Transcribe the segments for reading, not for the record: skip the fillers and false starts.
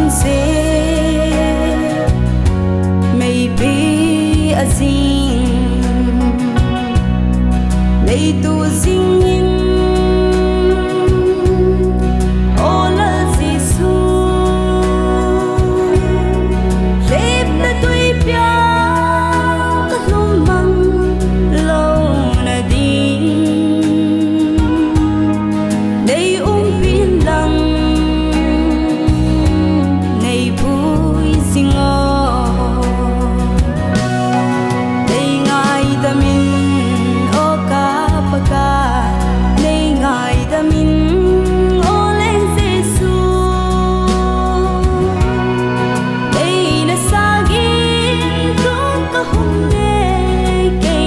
se mei pe azin lei tu zingin ola zisu lep na tui pia lumang lo na din nei pin lang nei bui singo nei ngai damin o ka paka nei ngai damin o len jesu nei na sagin ko ka humne ke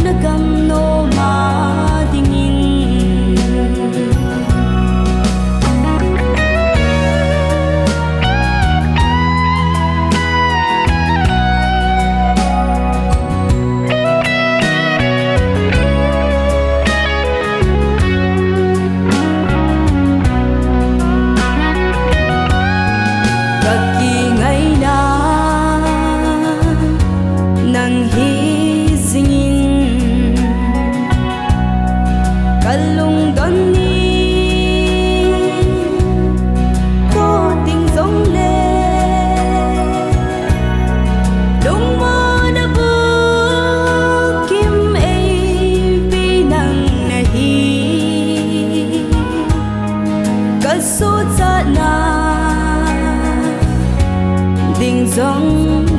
nagam no ma dingin ding dong